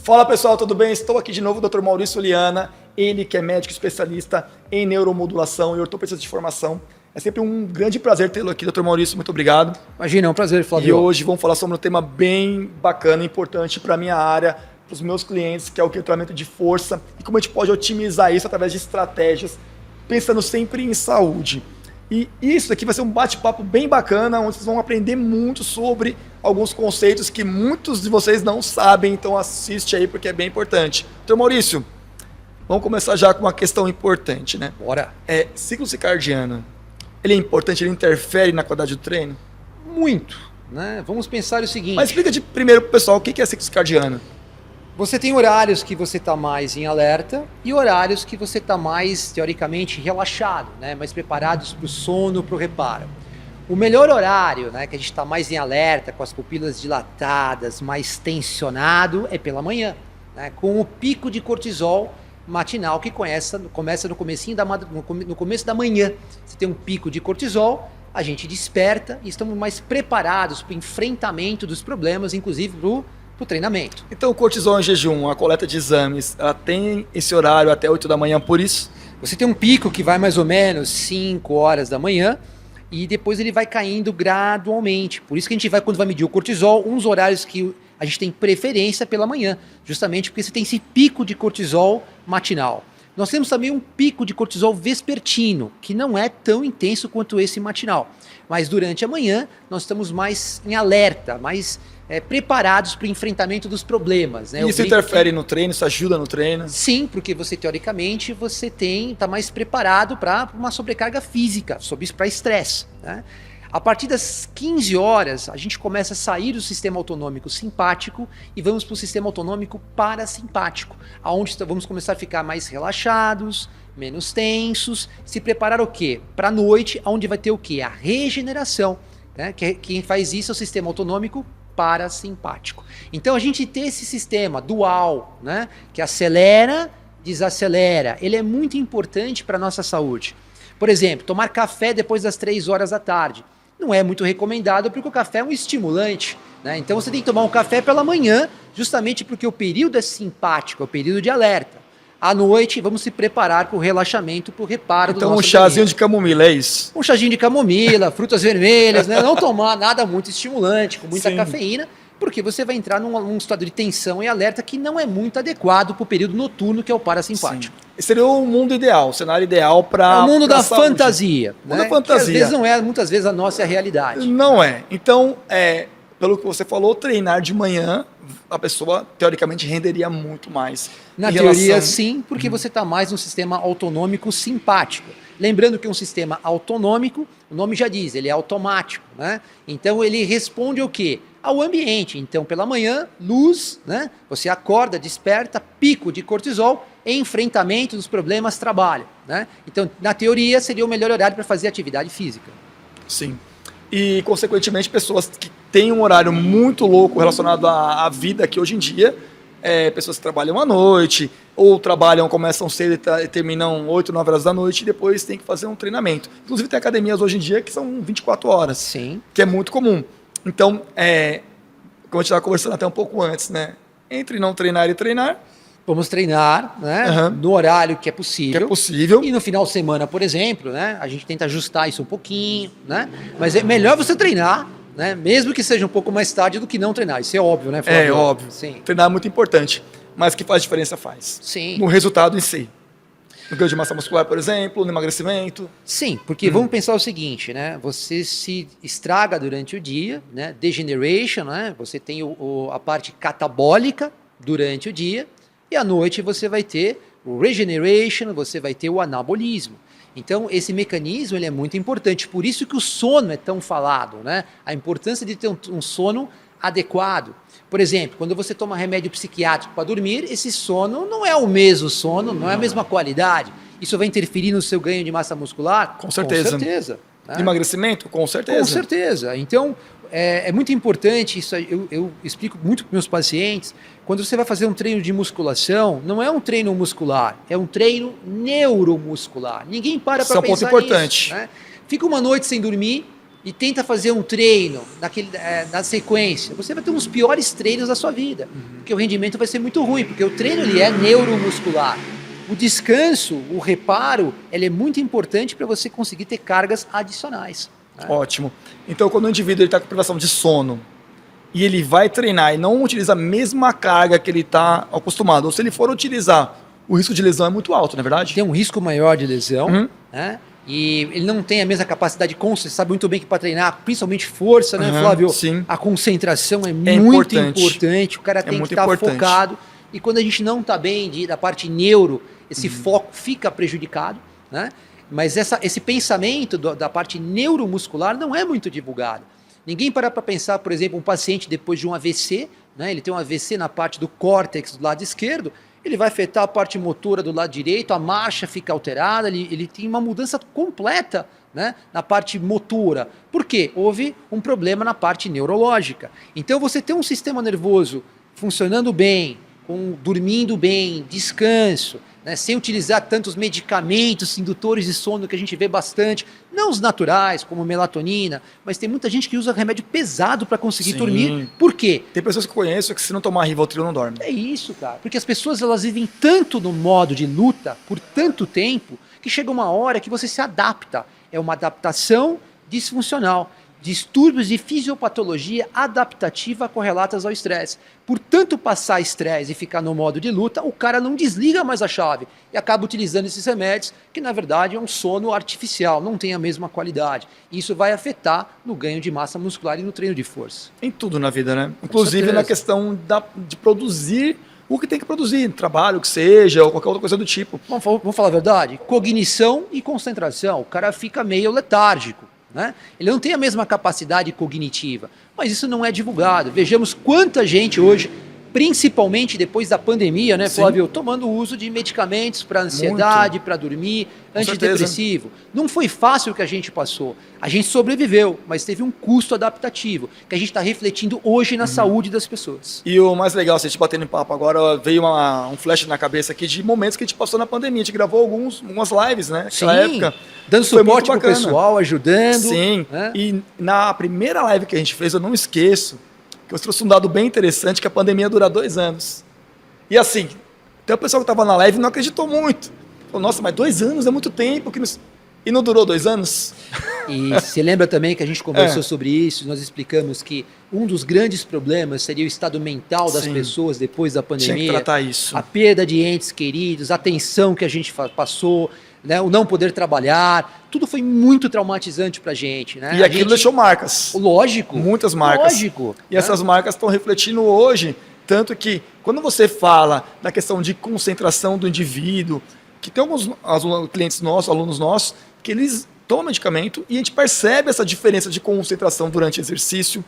Fala pessoal, tudo bem? Estou aqui de novo, Dr. Maurício Liana, ele que é médico especialista em neuromodulação e ortopedista de formação. É sempre um grande prazer tê-lo aqui, Dr. Maurício, muito obrigado. Imagina, é um prazer, Flávio. E hoje vamos falar sobre um tema bem bacana, importante para a minha área, para os meus clientes, que é o treinamento de força e como a gente pode otimizar isso através de estratégias, pensando sempre em saúde. E isso aqui vai ser um bate-papo bem bacana, onde vocês vão aprender muito sobre alguns conceitos que muitos de vocês não sabem, então assiste aí porque é bem importante. Então, Maurício, vamos começar já com uma questão importante, né? Bora. Ciclo circadiano, ele é importante, ele interfere na qualidade do treino? Muito, né? Vamos pensar o seguinte. Mas explica primeiro pro pessoal o que é ciclo circadiano. Você tem horários que você está mais em alerta e horários que você está mais, teoricamente, relaxado, né? Mais preparados para o sono, para o reparo. O melhor horário, né, que a gente está mais em alerta, com as pupilas dilatadas, mais tensionado, é pela manhã, né? Com o pico de cortisol matinal que começa no começo da manhã. Você tem um pico de cortisol, a gente desperta e estamos mais preparados para o enfrentamento dos problemas, inclusive para o treinamento. Então o cortisol em jejum, a coleta de exames, ela tem esse horário até 8 da manhã por isso? Você tem um pico que vai mais ou menos 5 horas da manhã e depois ele vai caindo gradualmente. Por isso que a gente vai, quando vai medir o cortisol, uns horários que a gente tem preferência pela manhã, justamente porque você tem esse pico de cortisol matinal. Nós temos também um pico de cortisol vespertino, que não é tão intenso quanto esse matinal. Mas durante a manhã nós estamos mais em alerta, mais preparados para o enfrentamento dos problemas. Né? E isso interfere no treino, isso ajuda no treino? Sim, porque você, teoricamente, você está mais preparado para uma sobrecarga física, para estresse. Né? A partir das 15 horas, a gente começa a sair do sistema autonômico simpático e vamos para o sistema autonômico parasimpático, onde vamos começar a ficar mais relaxados, menos tensos, se preparar o quê? Para a noite, onde vai ter o quê? A regeneração. Né? Quem faz isso é o sistema autonômico parasimpático. Então a gente tem esse sistema dual, né, que acelera, desacelera. Ele é muito importante para a nossa saúde. Por exemplo, tomar café depois das 3 horas da tarde. Não é muito recomendado porque o café é um estimulante. Né? Então você tem que tomar um café pela manhã, justamente porque o período é simpático, é o período de alerta. À noite, vamos se preparar para o relaxamento, para o reparo do nosso organismo. Então um chazinho de camomila, é isso? Um chazinho de camomila, frutas vermelhas, né? Não tomar nada muito estimulante, com muita cafeína, porque você vai entrar num estado de tensão e alerta que não é muito adequado para o período noturno, que é o parasimpático. Esse seria o mundo ideal, o cenário ideal para... É o mundo da fantasia. O mundo da fantasia. Que às vezes não é, muitas vezes, a nossa realidade. Não é. Então, pelo que você falou, treinar de manhã, a pessoa, teoricamente, renderia muito mais. Na teoria, sim, porque você está mais no sistema autonômico simpático. Lembrando que um sistema autonômico, o nome já diz, ele é automático, né? Então, ele responde ao quê? Ao ambiente. Então, pela manhã, luz, né? Você acorda, desperta, pico de cortisol, enfrentamento dos problemas, trabalho, né? Então, na teoria, seria o melhor horário para fazer atividade física. Sim. E, consequentemente, pessoas que têm um horário muito louco relacionado à vida aqui hoje em dia, pessoas que trabalham à noite, ou começam cedo e terminam 8, 9 horas da noite, e depois tem que fazer um treinamento. Inclusive, tem academias hoje em dia que são 24 horas, sim, que é muito comum. Então, como a gente estava conversando até um pouco antes, né? Entre não treinar e treinar, vamos treinar, né, no horário que é possível. Que é possível. E no final de semana, por exemplo, né, a gente tenta ajustar isso um pouquinho, né? Mas é melhor você treinar, né, mesmo que seja um pouco mais tarde do que não treinar. Isso é óbvio, né, Flávio? É óbvio. Sim. Treinar é muito importante, mas que faz diferença faz. Sim. No resultado em si. No ganho de massa muscular, por exemplo, no emagrecimento. Sim, porque vamos pensar o seguinte, né? Você se estraga durante o dia, né? Degeneration, né? Você tem a parte catabólica durante o dia. E à noite você vai ter o regeneration, você vai ter o anabolismo. Então, esse mecanismo ele é muito importante. Por isso que o sono é tão falado, né? A importância de ter um sono adequado. Por exemplo, quando você toma remédio psiquiátrico para dormir, esse sono não é o mesmo sono, não é a mesma qualidade. Isso vai interferir no seu ganho de massa muscular? Com certeza. Com certeza. Né? Emagrecimento? Com certeza. Com certeza. Então, é muito importante, isso eu explico muito para meus pacientes, quando você vai fazer um treino de musculação, não é um treino muscular, é um treino neuromuscular. Ninguém para Isso é um ponto importante. Né? Fica uma noite sem dormir, e tenta fazer um treino na sequência, você vai ter um dos piores treinos da sua vida, porque o rendimento vai ser muito ruim, porque o treino ele é neuromuscular. O descanso, o reparo, ele é muito importante para você conseguir ter cargas adicionais. Né? Ótimo. Então, quando o indivíduo está com privação de sono e ele vai treinar e não utiliza a mesma carga que ele está acostumado, ou se ele for utilizar, o risco de lesão é muito alto, não é verdade? Tem um risco maior de lesão, né? E ele não tem a mesma capacidade de concentração. Você sabe muito bem que para treinar, principalmente força, né, Flávio? Sim. A concentração é muito importante. O cara tem que estar focado. E quando a gente não está bem da parte neuro, esse foco fica prejudicado, né? Mas esse pensamento da parte neuromuscular não é muito divulgado. Ninguém para pensar, por exemplo, um paciente depois de um AVC, né? Ele tem um AVC na parte do córtex do lado esquerdo, ele vai afetar a parte motora do lado direito, a marcha fica alterada, ele tem uma mudança completa, né, na parte motora. Por quê? Houve um problema na parte neurológica. Então você tem um sistema nervoso funcionando bem, dormindo bem, descanso, né, sem utilizar tantos medicamentos, indutores de sono que a gente vê bastante, não os naturais, como melatonina, mas tem muita gente que usa remédio pesado para conseguir dormir. Por quê? Tem pessoas que eu conheço que se não tomar Rivotril não dorme. É isso, cara. Porque as pessoas elas vivem tanto no modo de luta, por tanto tempo, que chega uma hora que você se adapta. É uma adaptação disfuncional. Distúrbios de fisiopatologia adaptativa correlatas ao estresse. Por tanto passar estresse e ficar no modo de luta, o cara não desliga mais a chave e acaba utilizando esses remédios, que na verdade é um sono artificial, não tem a mesma qualidade. Isso vai afetar no ganho de massa muscular e no treino de força. Em tudo na vida, né? Inclusive na questão de produzir o que tem que produzir, trabalho, que seja, ou qualquer outra coisa do tipo. Vamos falar a verdade? Cognição e concentração. O cara fica meio letárgico. Né? Ele não tem a mesma capacidade cognitiva, mas isso não é divulgado. Vejamos quanta gente hoje, principalmente depois da pandemia, né, Flávio, tomando o uso de medicamentos para ansiedade, para dormir, antidepressivo. Não foi fácil o que a gente passou. A gente sobreviveu, mas teve um custo adaptativo que a gente está refletindo hoje na saúde das pessoas. E o mais legal, se a gente batendo em papo agora, veio um flash na cabeça aqui de momentos que a gente passou na pandemia. A gente gravou algumas lives, né? Naquela época. Dando suporte pro pessoal, ajudando. Sim. Né? E na primeira live que a gente fez, eu não esqueço, que eu trouxe um dado bem interessante, que a pandemia dura 2 anos. E assim, até o pessoal que estava na live não acreditou muito. Falou, nossa, mas 2 anos é muito tempo. E não durou 2 anos? E você lembra também que a gente conversou sobre isso, nós explicamos que um dos grandes problemas seria o estado mental das pessoas depois da pandemia. Tinha que tratar isso. A perda de entes queridos, a tensão que a gente passou, né, o não poder trabalhar, tudo foi muito traumatizante pra gente. Né? E aquilo deixou marcas. Lógico. Muitas marcas. Lógico. E essas marcas estão refletindo hoje, tanto que quando você fala da questão de concentração do indivíduo, que tem alguns clientes nossos, alunos nossos, que eles tomam medicamento e a gente percebe essa diferença de concentração durante o exercício.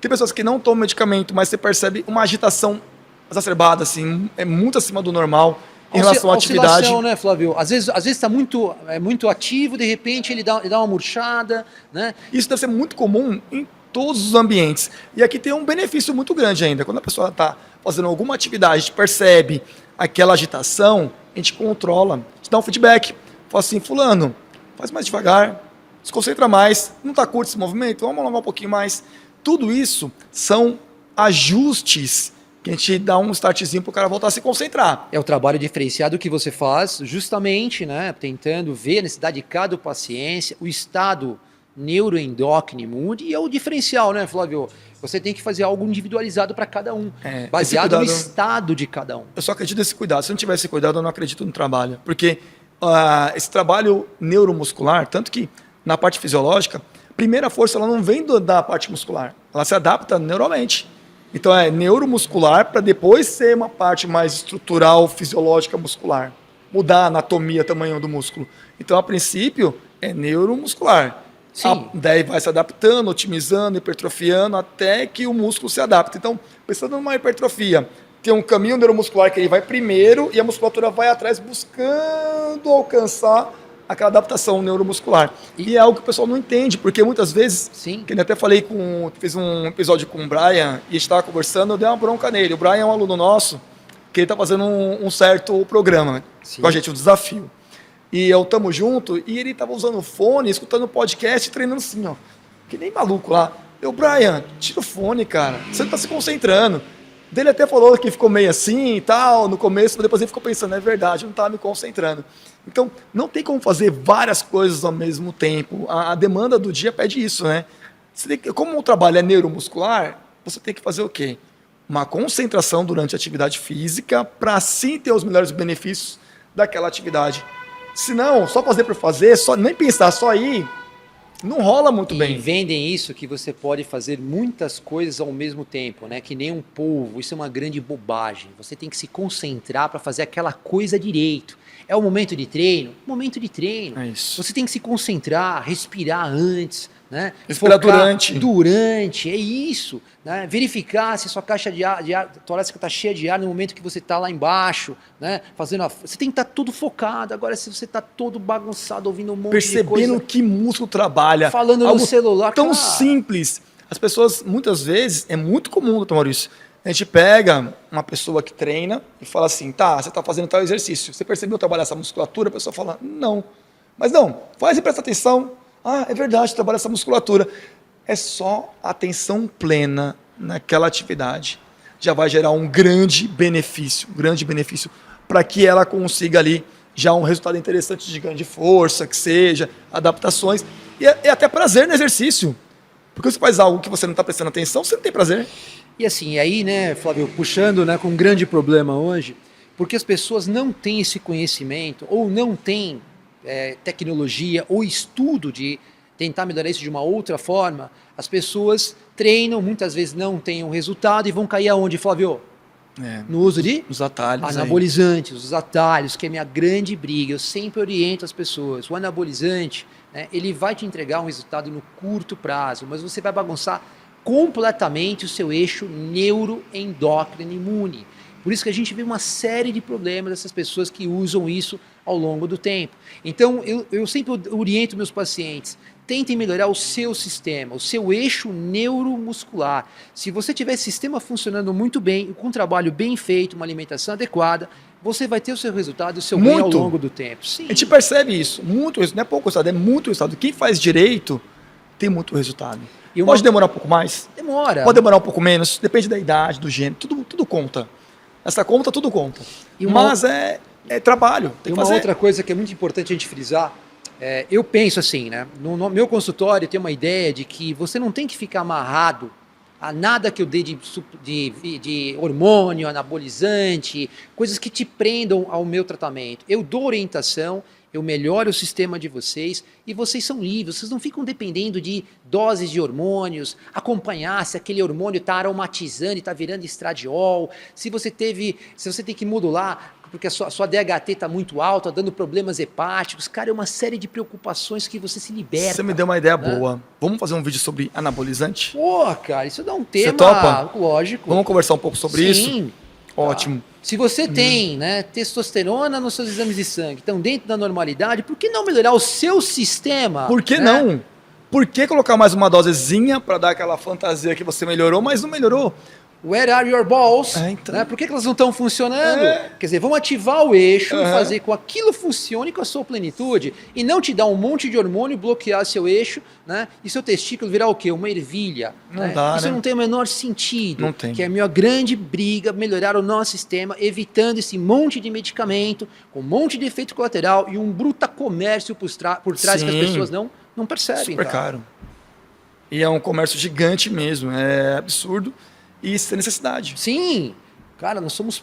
Tem pessoas que não tomam medicamento, mas você percebe uma agitação exacerbada, assim, é muito acima do normal em relação à atividade. Né, Flávio? Às vezes está muito ativo, de repente ele dá uma murchada. Né? Isso deve ser muito comum em todos os ambientes. E aqui tem um benefício muito grande ainda. Quando a pessoa está fazendo alguma atividade, a gente percebe aquela agitação, a gente controla, a gente dá um feedback. Fala assim, fulano, faz mais devagar, se concentra mais, não está curto esse movimento, vamos alongar um pouquinho mais. Tudo isso são ajustes que a gente dá um startzinho para o cara voltar a se concentrar. É o trabalho diferenciado que você faz, justamente, né, tentando ver a necessidade de cada paciente, o estado neuroendócrino mude, e é o diferencial, né, Flávio? Você tem que fazer algo individualizado para cada um, baseado no estado de cada um. Eu só acredito nesse cuidado. Se eu não tiver esse cuidado, eu não acredito no trabalho. Porque esse trabalho neuromuscular, tanto que na parte fisiológica, a primeira força ela não vem da parte muscular, ela se adapta neuralmente. Então é neuromuscular para depois ser uma parte mais estrutural, fisiológica, muscular. Mudar a anatomia, tamanho do músculo. Então, a princípio, é neuromuscular. Sim. Daí vai se adaptando, otimizando, hipertrofiando, até que o músculo se adapta. Então, pensando numa hipertrofia, tem um caminho neuromuscular que ele vai primeiro e a musculatura vai atrás buscando alcançar aquela adaptação neuromuscular. E é algo que o pessoal não entende, porque muitas vezes, que eu até falei fiz um episódio com o Brian e a gente estava conversando, eu dei uma bronca nele. O Brian é um aluno nosso, que ele está fazendo um certo programa com a gente, um desafio. E eu tamo junto, e ele estava usando o fone, escutando o podcast e treinando assim, ó. que nem maluco lá. Brian, tira o fone, cara. Você não tá se concentrando. Dele até falou que ficou meio assim e tal, no começo, mas depois ele ficou pensando, é verdade, eu não tava me concentrando. Então, não tem como fazer várias coisas ao mesmo tempo. A demanda do dia pede isso, né? Como o trabalho é neuromuscular, você tem que fazer o quê? Uma concentração durante a atividade física para sim ter os melhores benefícios daquela atividade. Se não, só fazer por fazer, nem pensar, só ir, não rola muito bem. E vendem isso que você pode fazer muitas coisas ao mesmo tempo, né? Que nem um polvo. Isso é uma grande bobagem. Você tem que se concentrar para fazer aquela coisa direito. É o momento de treino? Momento de treino. É isso. Você tem que se concentrar, respirar antes, né? Respirar durante. Durante, é isso. Né? Verificar se a sua caixa de ar torácica está cheia de ar no momento que você está lá embaixo, né? Você tem que estar tudo focado. Agora, se você está todo bagunçado, ouvindo um monte de coisa... Percebendo que músculo trabalha. Falando no celular. Tão simples. As pessoas, muitas vezes, é muito comum, doutor Maurício, a gente pega uma pessoa que treina e fala assim, tá, você está fazendo tal exercício, você percebeu trabalhar essa musculatura? A pessoa fala, não. Mas não, faz e presta atenção. Ah, é verdade, trabalha essa musculatura. É só atenção plena naquela atividade. Já vai gerar um grande benefício para que ela consiga ali já um resultado interessante de ganho de força, que seja, adaptações. E é até prazer no exercício. Porque você faz algo que você não está prestando atenção, você não tem prazer. E assim, aí, né, Flávio, puxando, né, com um grande problema hoje, porque as pessoas não têm esse conhecimento, ou não têm tecnologia, ou estudo de tentar melhorar isso de uma outra forma, as pessoas treinam, muitas vezes não têm um resultado e vão cair aonde, Flávio? No uso de os atalhos, anabolizantes, os atalhos, que é a minha grande briga. Eu sempre oriento as pessoas. O anabolizante, né, ele vai te entregar um resultado no curto prazo, mas você vai bagunçar completamente o seu eixo neuroendócrino imune. Por isso que a gente vê uma série de problemas dessas pessoas que usam isso ao longo do tempo. Então, eu sempre oriento meus pacientes, tentem melhorar o seu sistema, o seu eixo neuromuscular. Se você tiver esse sistema funcionando muito bem, com um trabalho bem feito, uma alimentação adequada, você vai ter o seu resultado, o seu ganho ao longo do tempo. Sim. A gente percebe isso, muito resultado, não é pouco resultado, é muito resultado. Quem faz direito tem muito resultado. Pode demorar um pouco mais? Demora. Pode demorar um pouco menos, depende da idade, do gênero, tudo conta. Essa conta, tudo conta. Mas é trabalho, tem que fazer. Uma outra coisa que é muito importante a gente frisar, eu penso assim, né? No meu consultório eu tenho uma ideia de que você não tem que ficar amarrado a nada que eu dê de hormônio, anabolizante, coisas que te prendam ao meu tratamento. Eu dou orientação, eu melhoro o sistema de vocês e vocês são livres, vocês não ficam dependendo de doses de hormônios, acompanhar se aquele hormônio está aromatizando e está virando estradiol, se você tem que modular porque a sua DHT está muito alta, dando problemas hepáticos. Cara, é uma série de preocupações que você se liberta. Você me deu uma ideia boa. Vamos fazer um vídeo sobre anabolizante? Pô, cara, isso dá um tema. Você topa? Lógico. Vamos conversar um pouco sobre isso? Sim. Ótimo. Tá. Se você tem, né, testosterona nos seus exames de sangue, estão dentro da normalidade, por que não melhorar o seu sistema? Por que não? Por que colocar mais uma dosezinha para dar aquela fantasia que você melhorou, mas não melhorou? Where are your balls? Então. Né? Por que elas não estão funcionando? Quer dizer, vamos ativar o eixo, fazer com que aquilo funcione com a sua plenitude e não te dar um monte de hormônio, bloquear seu eixo, né? E seu testículo virar o quê? Uma ervilha. Não dá, isso né? não tem o menor sentido. Não tem. Que é a minha grande briga, melhorar o nosso sistema, evitando esse monte de medicamento, com um monte de efeito colateral e um bruta comércio por trás que as pessoas não percebem. Super caro. E é um comércio gigante mesmo, é absurdo. E isso tem necessidade. Sim. Cara, nós somos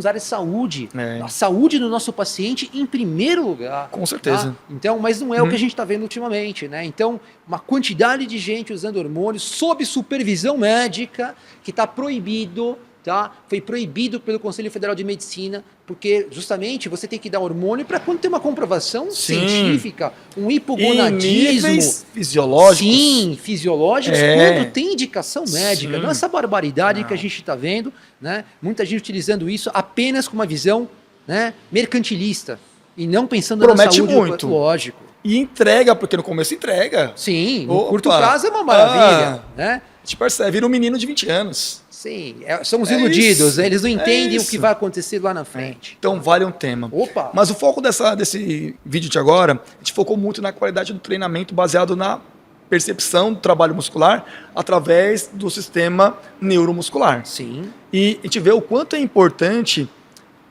área de saúde. É. A saúde do nosso paciente em primeiro lugar. Com certeza. Tá? Então, mas não é o que a gente está vendo ultimamente, né? Então, uma quantidade de gente usando hormônios sob supervisão médica que está proibido, tá? Foi proibido pelo Conselho Federal de Medicina, porque justamente você tem que dar hormônio para quando tem uma comprovação científica, um hipogonadismo. Em níveis fisiológicos. Sim, fisiológicos, quando tem indicação médica. Sim. Não é essa barbaridade que a gente está vendo, né? Muita gente utilizando isso apenas com uma visão, né, mercantilista e não pensando na saúde. Muito. Lógico. E entrega, porque no começo entrega. Sim, no curto prazo é uma maravilha. Né? A gente percebe, vira um menino de 20 anos. Sim, são os iludidos, isso, eles não entendem o que vai acontecer lá na frente. Então vale um tema. Opa! Mas o foco desse vídeo de agora, a gente focou muito na qualidade do treinamento baseado na percepção do trabalho muscular através do sistema neuromuscular. Sim. E a gente vê o quanto é importante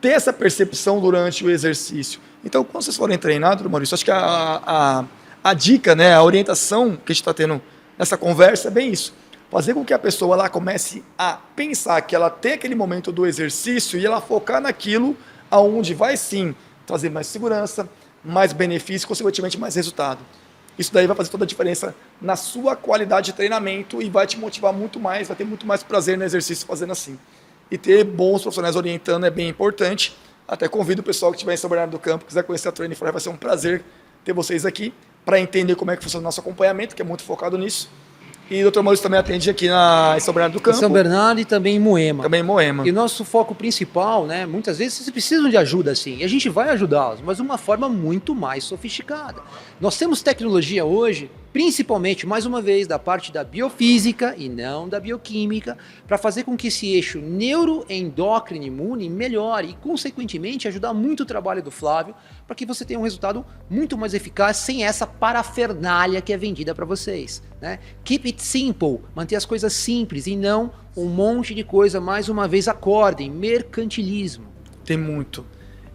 ter essa percepção durante o exercício. Então, quando vocês forem treinar, doutor Maurício, acho que a dica, né, a orientação que a gente está tendo nessa conversa é bem isso. Fazer com que a pessoa lá comece a pensar que ela tem aquele momento do exercício e ela focar naquilo aonde vai sim trazer mais segurança, mais benefício, consequentemente mais resultado. Isso daí vai fazer toda a diferença na sua qualidade de treinamento e vai te motivar muito mais, vai ter muito mais prazer no exercício fazendo assim. E ter bons profissionais orientando é bem importante. Até convido o pessoal que estiver em São Bernardo do Campo, quiser conhecer a Training For, vai ser um prazer ter vocês aqui para entender como é que funciona o nosso acompanhamento, que é muito focado nisso. E o Dr. Maurício também atende aqui em São Bernardo do Campo. Em São Bernardo e também em Moema. Também em Moema. E o nosso foco principal, né? Muitas vezes vocês precisam de ajuda, sim. E a gente vai ajudá-los, mas de uma forma muito mais sofisticada. Nós temos tecnologia hoje, principalmente, mais uma vez, da parte da biofísica e não da bioquímica, para fazer com que esse eixo neuroendócrino imune melhore e, consequentemente, ajudar muito o trabalho do Flávio para que você tenha um resultado muito mais eficaz sem essa parafernália que é vendida para vocês, né? Keep it simple, manter as coisas simples e não um monte de coisa, mais uma vez, acordem, mercantilismo. Tem muito.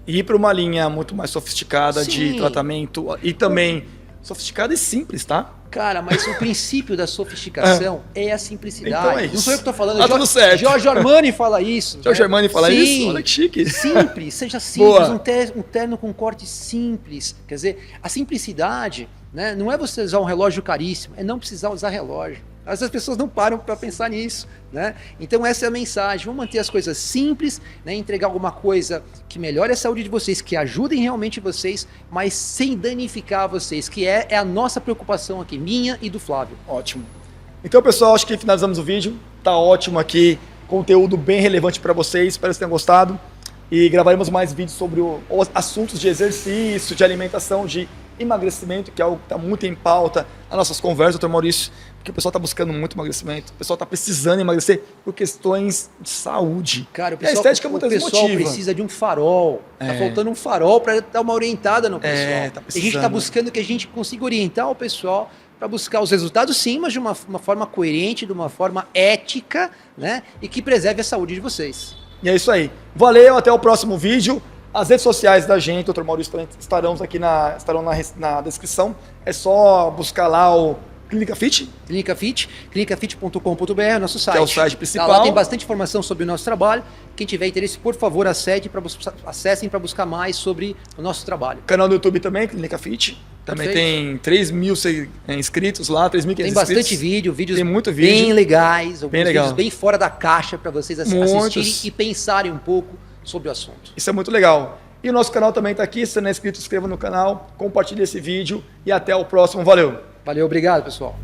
E ir para uma linha muito mais sofisticada de tratamento e também sofisticada e simples, tá? Cara, mas o princípio da sofisticação é a simplicidade. Então é isso. Não sou eu que estou falando. Tá tudo certo. Giorgio Armani fala isso. Giorgio Armani fala Sim. isso? Olha que chique. Simples, seja simples. Boa. Um terno com corte simples. Quer dizer, a simplicidade, né, não é você usar um relógio caríssimo, é não precisar usar relógio. Às vezes as pessoas não param para pensar nisso, né? Então essa é a mensagem. Vamos manter as coisas simples, né? Entregar alguma coisa que melhore a saúde de vocês, que ajudem realmente vocês, mas sem danificar vocês, que é a nossa preocupação aqui, minha e do Flávio. Ótimo. Então, pessoal, acho que finalizamos o vídeo. Tá ótimo aqui, conteúdo bem relevante para vocês. Espero que vocês tenham gostado. E gravaremos mais vídeos sobre os assuntos de exercício, de alimentação, de emagrecimento, que é algo que está muito em pauta nas nossas conversas, doutor Maurício, porque o pessoal está buscando muito emagrecimento, o pessoal está precisando emagrecer por questões de saúde. Cara, o pessoal, a estética muitas vezes pessoal motiva. precisa de um farol. Tá faltando um farol para dar uma orientada no pessoal. Tá a gente está buscando que a gente consiga orientar o pessoal para buscar os resultados, sim, mas de uma forma coerente, de uma forma ética, né? E que preserve a saúde de vocês. E é isso aí. Valeu, até o próximo vídeo. As redes sociais da gente, Dr. Maurício, estarão aqui na descrição. É só buscar lá o Clínica Fit. Clínica Fit, clinicafit.com.br, nosso site. Que é o site principal. Lá tem bastante informação sobre o nosso trabalho. Quem tiver interesse, por favor, acessem para buscar mais sobre o nosso trabalho. Canal do YouTube também, Clínica Fit. Também tem 3 mil inscritos lá, 3.500 inscritos. Tem bastante vídeos tem muito vídeo. Bem legais, alguns bem vídeos bem fora da caixa para vocês assistirem e pensarem um pouco sobre o assunto. Isso é muito legal. E o nosso canal também está aqui. Se você não é inscrito, se inscreva no canal, compartilhe esse vídeo e até o próximo. Valeu! Valeu, obrigado, pessoal.